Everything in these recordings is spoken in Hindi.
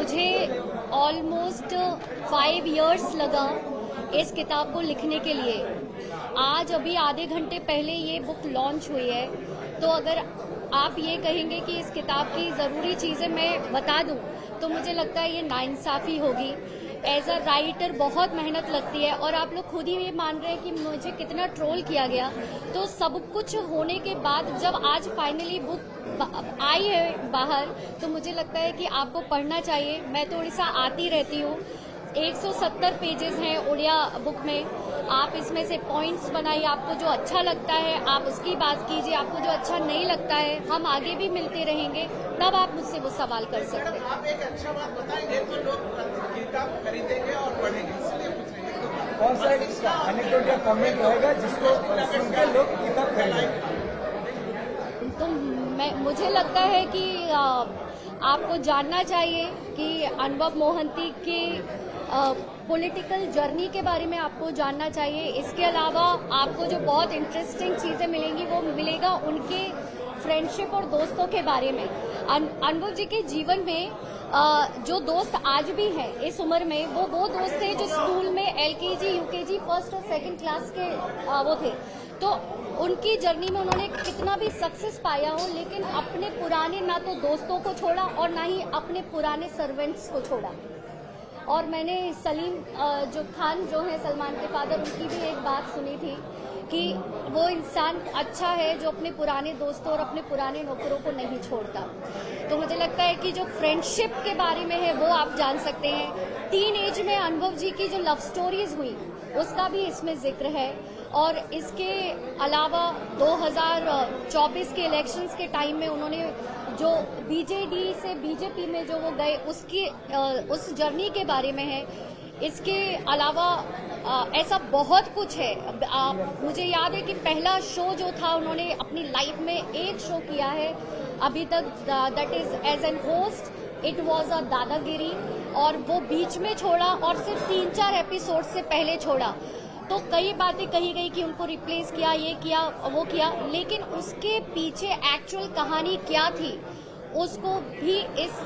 मुझे ऑलमोस्ट 5 इयर्स लगा इस किताब को लिखने के लिए। आज अभी आधे घंटे पहले ये बुक लॉन्च हुई है, तो अगर आप ये कहेंगे कि इस किताब की ज़रूरी चीज़ें मैं बता दूं, तो मुझे लगता है ये नाइंसाफ़ी होगी। एज अ राइटर बहुत मेहनत लगती है, और आप लोग खुद ही ये मान रहे हैं कि मुझे कितना ट्रोल किया गया। तो सब कुछ होने के बाद जब आज फाइनली बुक आई है बाहर, तो मुझे लगता है कि आपको पढ़ना चाहिए। मैं तो उड़ीसा आती रहती हूँ। 170 पेजेस हैं उड़िया बुक में। आप इसमें से पॉइंट्स बनाइए, आपको जो अच्छा लगता है आप उसकी बात कीजिए, आपको जो अच्छा नहीं लगता है हम आगे भी मिलते रहेंगे, तब आप मुझसे वो सवाल कर सकते हैं। आप एक अच्छा बात बताएंगे तो लोग किताब खरीदेंगे और पढ़ेंगे, इसलिए पूछ रहे हैं। कौन सा एनेक्डोट या कमेंट रहेगा जिसको सुनकर लोग किताब खरीदेंगे? तो मुझे लगता है कि आपको जानना चाहिए कि अनुभव मोहंती की पॉलिटिकल जर्नी के बारे में आपको जानना चाहिए। इसके अलावा आपको जो बहुत इंटरेस्टिंग चीज़ें मिलेंगी वो मिलेगा उनके फ्रेंडशिप और दोस्तों के बारे में। अनुभव जी के जीवन में जो दोस्त आज भी हैं इस उम्र में, वो दोस्त थे जो स्कूल में LKG, UKG, फर्स्ट और सेकंड क्लास के वो थे। तो उनकी जर्नी में उन्होंने कितना भी सक्सेस पाया हो, लेकिन अपने पुराने ना तो दोस्तों को छोड़ा और ना ही अपने पुराने सर्वेंट्स को छोड़ा। और मैंने सलीम जो खान जो है सलमान के फादर, उनकी भी एक बात सुनी थी कि वो इंसान अच्छा है जो अपने पुराने दोस्तों और अपने पुराने नौकरों को नहीं छोड़ता। तो मुझे लगता है कि जो फ्रेंडशिप के बारे में है वो आप जान सकते हैं। टीन एज में अनुभव जी की जो लव स्टोरीज हुई उसका भी इसमें जिक्र है। और इसके अलावा 2024 के इलेक्शंस के टाइम में उन्होंने जो BJD से BJP में जो वो गए उसकी उस जर्नी के बारे में है। इसके अलावा ऐसा बहुत कुछ है। मुझे याद है कि पहला शो जो था उन्होंने अपनी लाइफ में एक शो किया है अभी तक, that is as an host. It was a दादागिरी, और वो बीच में छोड़ा और सिर्फ 3-4 एपिसोड से पहले छोड़ा। तो कई बातें कही गई कि उनको रिप्लेस किया, ये किया, वो किया, लेकिन उसके पीछे एक्चुअल कहानी क्या थी उसको भी इस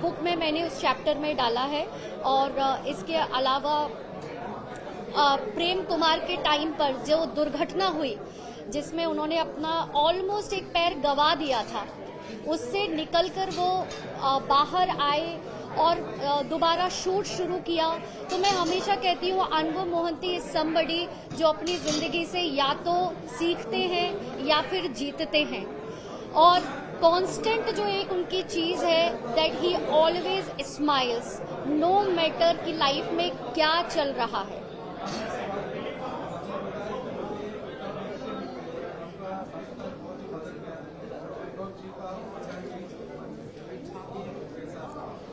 बुक में मैंने उस चैप्टर में डाला है। और इसके अलावा प्रेम कुमार के टाइम पर जो दुर्घटना हुई जिसमें उन्होंने अपना ऑलमोस्ट एक पैर गंवा दिया था, उससे निकलकर वो बाहर आए और दोबारा शूट शुरू किया। तो मैं हमेशा कहती हूँ अनुभव मोहंती इज समबडी जो अपनी जिंदगी से या तो सीखते हैं या फिर जीतते हैं। और कांस्टेंट जो एक उनकी चीज है that he always smiles, no matter कि लाइफ में क्या चल रहा है।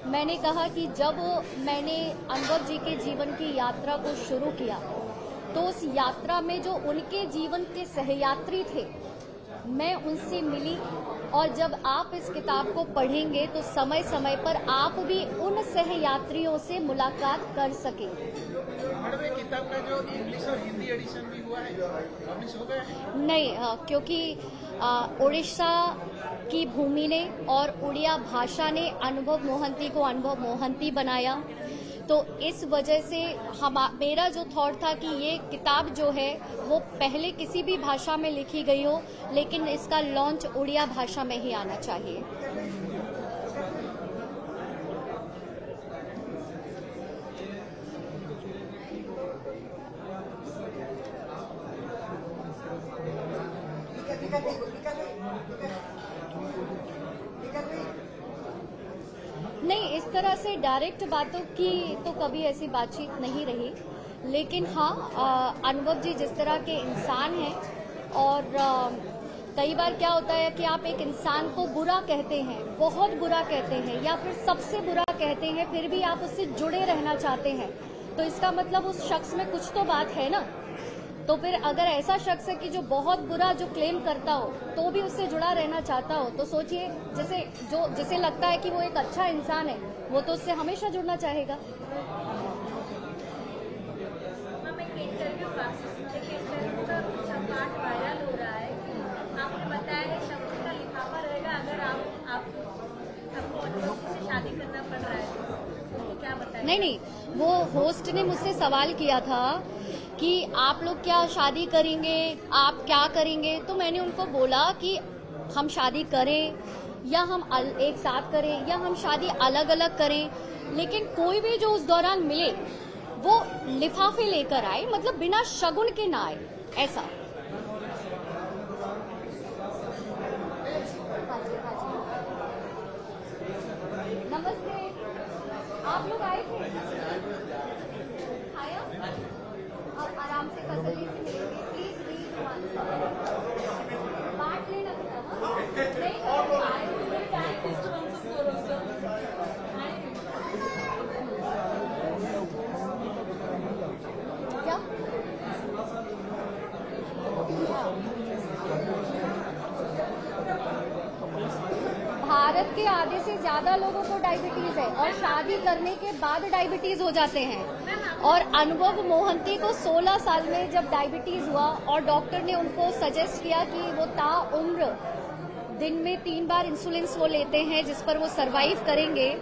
मैंने कहा कि जब मैंने अनुभव जी के जीवन की यात्रा को शुरू किया तो उस यात्रा में जो उनके जीवन के सहयात्री थे मैं उनसे मिली, और जब आप इस किताब को पढ़ेंगे तो समय समय पर आप भी उन सहयात्रियों से मुलाकात कर सकेंगे। किताब का जो इंग्लिश और हिंदी एडिशन भी हुआ है, पब्लिश हो गया है? नहीं, क्योंकि उड़ीसा की भूमि ने और उड़िया भाषा ने अनुभव मोहंती को अनुभव मोहंती बनाया। तो इस वजह से मेरा जो थॉट था कि ये किताब जो है वो पहले किसी भी भाषा में लिखी गई हो, लेकिन इसका लॉन्च उड़िया भाषा में ही आना चाहिए। नहीं, इस तरह से डायरेक्ट बातों की तो कभी ऐसी बातचीत नहीं रही, लेकिन हाँ अनुभव जी जिस तरह के इंसान हैं, और कई बार क्या होता है कि आप एक इंसान को बुरा कहते हैं, बहुत बुरा कहते हैं या फिर सबसे बुरा कहते हैं, फिर भी आप उससे जुड़े रहना चाहते हैं, तो इसका मतलब उस शख्स में कुछ तो बात है ना। तो फिर अगर ऐसा शख्स है कि जो बहुत बुरा जो क्लेम करता हो तो भी उससे जुड़ा रहना चाहता हो, तो सोचिए जिसे लगता है कि वो एक अच्छा इंसान है वो तो उससे हमेशा जुड़ना चाहेगा। इंटरव्यू का कुछ पार्ट वायरल हो रहा है, आपने बताया है शब्दों का लिफाफा रहेगा अगर आपको से शादी करना पड़ रहा है नहीं नहीं, वो होस्ट ने मुझसे सवाल किया था कि आप लोग क्या शादी करेंगे, आप क्या करेंगे। तो मैंने उनको बोला कि हम शादी करें या हम एक साथ करें या हम शादी अलग अलग करें, लेकिन कोई भी जो उस दौरान मिले वो लिफाफे लेकर आए, मतलब बिना शगुन के ना आए, ऐसा। नमस्ते, आप लोग आए थे? खाया? अब आराम से कसली से मिलेंगे, प्लीज रीड बांट लेना था ना? नहीं क्या? भारत के आधे से ज्यादा लोगों को डायबिटीज है और शादी करने के बाद डायबिटीज हो जाते हैं। और अनुभव मोहंती को 16 साल में जब डायबिटीज हुआ और डॉक्टर ने उनको सजेस्ट किया कि वो ताउम्र दिन में 3 बार इंसुलिन वो लेते हैं जिस पर वो सरवाइव करेंगे,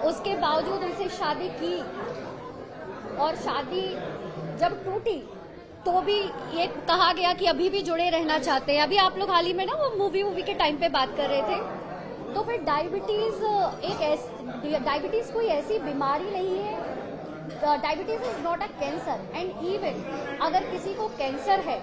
उसके बावजूद उनसे शादी की और शादी जब टूटी तो भी ये कहा गया कि अभी भी जुड़े रहना चाहते हैं। अभी आप लोग हाल ही में ना वो मूवी के टाइम पे बात कर रहे थे, तो फिर डायबिटीज कोई ऐसी बीमारी नहीं है। Diabetes is not a cancer and even अगर किसी को कैंसर है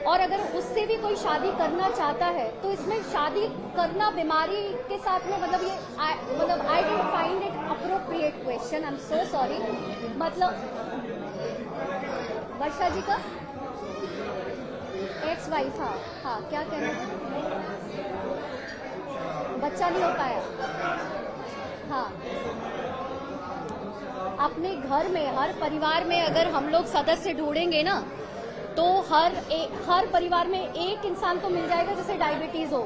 और अगर उससे भी कोई शादी करना चाहता है तो इसमें शादी करना बीमारी के साथ में मतलब I don't find it appropriate question, I am so sorry. मतलब वर्षा जी का एक्स वाइफ, हाँ क्या कहना है? बच्चा नहीं हो पाया, हाँ। अपने घर में हर परिवार में अगर हम लोग सदस्य ढूंढेंगे ना तो हर परिवार में एक इंसान तो मिल जाएगा जिसे डायबिटीज हो।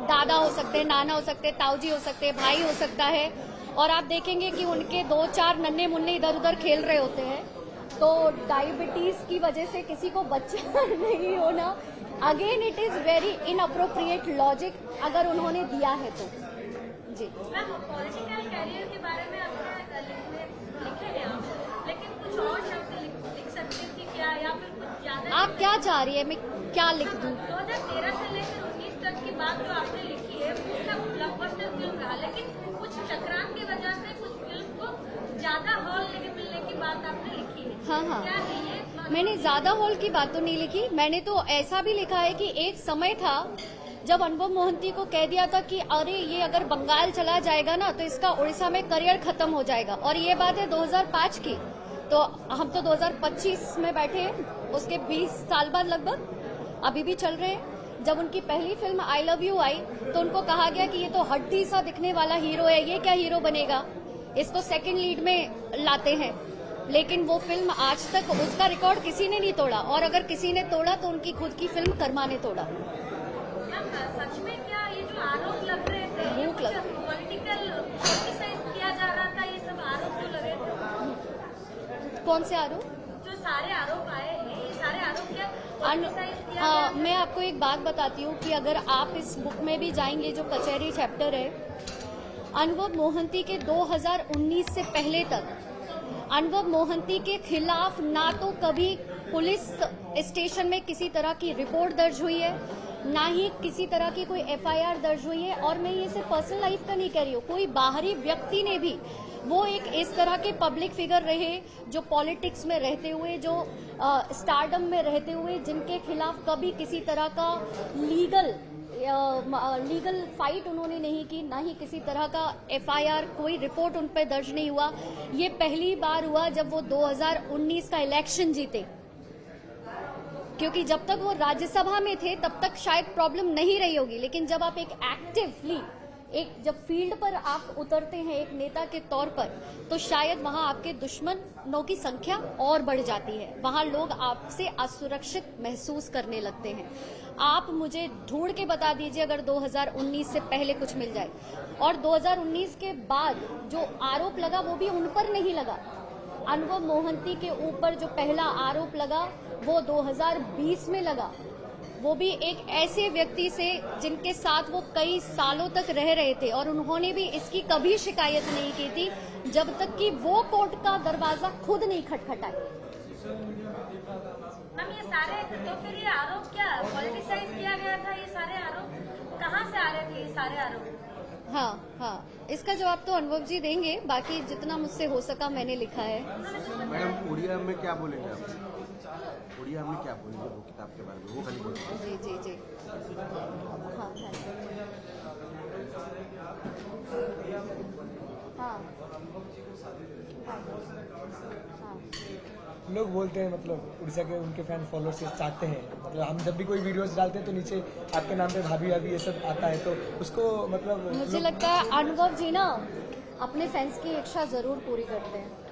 दादा हो सकते हैं, नाना हो सकते हैं, ताऊजी हो सकते हैं, भाई हो सकता है। और आप देखेंगे कि उनके 2-4 नन्हे मुन्ने इधर उधर खेल रहे होते हैं। तो डायबिटीज की वजह से किसी को बच्चा नहीं होना, again it is very inappropriate logic अगर उन्होंने दिया है तो। जी मैम, पॉलिटिकल कैरियर के बारे में आपने लिखे हैं आप, लेकिन कुछ और शब्द लिख सकते हैं कि क्या, या फिर कुछ ज्यादा आप क्या चाह रही है मैं क्या लिख दूं? 2013 से लेकर 19 तक की बात जो आपने लिखी है उसका ब्लॉकबस्टर फिल्म रहा, लेकिन कुछ चक्रांत की वजह से कुछ फिल्म को ज्यादा हॉल मिलने की बात आपने लिखी है। हाँ। क्या है ये? मैंने ज्यादा हॉल की बात तो नहीं लिखी, मैंने तो ऐसा भी लिखा है कि एक समय था जब अनुभव मोहंती को कह दिया था कि अरे ये अगर बंगाल चला जाएगा ना तो इसका उड़ीसा में करियर खत्म हो जाएगा। और ये बात है 2005 की, तो हम तो 2025 में बैठे हैं, उसके 20 साल बाद लगभग अभी भी चल रहे हैं। जब उनकी पहली फिल्म आई लव यू आई तो उनको कहा गया कि ये तो हड्डी सा दिखने वाला हीरो है, ये क्या हीरो बनेगा, इसको सेकंड लीड में लाते हैं। लेकिन वो फिल्म आज तक उसका रिकॉर्ड किसी ने नहीं तोड़ा, और अगर किसी ने तोड़ा तो उनकी खुद की फिल्म कर्मा ने तोड़ा। सच में क्या ये जो आरोप लग रहे थे, भूख लग पॉलिटिकल क्रिटिसाइज किया जा रहा था, ये सब आरोप जो लगे थे? कौन से आरोप? जो सारे आरोप आए हैं, ये सारे आरोप क्या क्रिटिसाइज किया गया? मैं आपको एक बात बताती हूँ कि अगर आप इस बुक में भी जाएंगे जो कचहरी चैप्टर है, अनुभव मोहंती के 2019 से पहले तक अनुभव मोहंती के खिलाफ ना तो कभी पुलिस स्टेशन में किसी तरह की रिपोर्ट दर्ज हुई है, ना ही किसी तरह की कोई एफआईआर दर्ज हुई है। और मैं ये सिर्फ पर्सनल लाइफ का नहीं कह रही हूँ, कोई बाहरी व्यक्ति ने भी, वो एक इस तरह के पब्लिक फिगर रहे जो पॉलिटिक्स में रहते हुए, जो स्टारडम में रहते हुए, जिनके खिलाफ कभी किसी तरह का लीगल फाइट उन्होंने नहीं की, ना ही किसी तरह का एफआईआर, कोई रिपोर्ट उन पर दर्ज नहीं हुआ। ये पहली बार हुआ जब वो 2019 का इलेक्शन जीते, क्योंकि जब तक वो राज्यसभा में थे तब तक शायद प्रॉब्लम नहीं रही होगी, लेकिन जब आप एक एक्टिवली जब फील्ड पर आप उतरते हैं एक नेता के तौर पर, तो शायद वहां आपके दुश्मनों की संख्या और बढ़ जाती है, वहां लोग आपसे असुरक्षित महसूस करने लगते हैं। आप मुझे ढूंढ के बता दीजिए अगर 2019 से पहले कुछ मिल जाए। और 2019 के बाद जो आरोप लगा वो भी उन पर नहीं लगा। अनुभव मोहंती के ऊपर जो पहला आरोप लगा वो 2020 में लगा, वो भी एक ऐसे व्यक्ति से जिनके साथ वो कई सालों तक रह रहे थे, और उन्होंने भी इसकी कभी शिकायत नहीं की थी, जब तक कि वो कोर्ट का दरवाजा खुद नहीं खटखटाए। मैम ये सारे, तो फिर ये आरोप क्या पॉलिटिसाइज किया गया था? ये सारे आरोप कहाँ से आ रहे थे, ये सारे आरोप? हाँ हाँ, इसका जवाब तो अनुभव जी देंगे, बाकी जितना मुझसे हो सका मैंने लिखा है। मैडम उड़िया में क्या बोलेंगे आप? उड़िया में क्या बोलेंगे वो किताब के बारे में, वो खाली बोलेंगे। जी जी जी, हाँ हाँ हाँ हाँ। लोग बोलते हैं मतलब उड़ीसा के उनके फैन फॉलोअर्स चाहते हैं, मतलब हम जब भी कोई वीडियोस डालते हैं तो नीचे आपके नाम पे भाभी भाभी ये सब आता है, तो उसको मतलब मुझे लगता है अनुभव जी ना अपने फैंस की इच्छा जरूर पूरी करते हैं।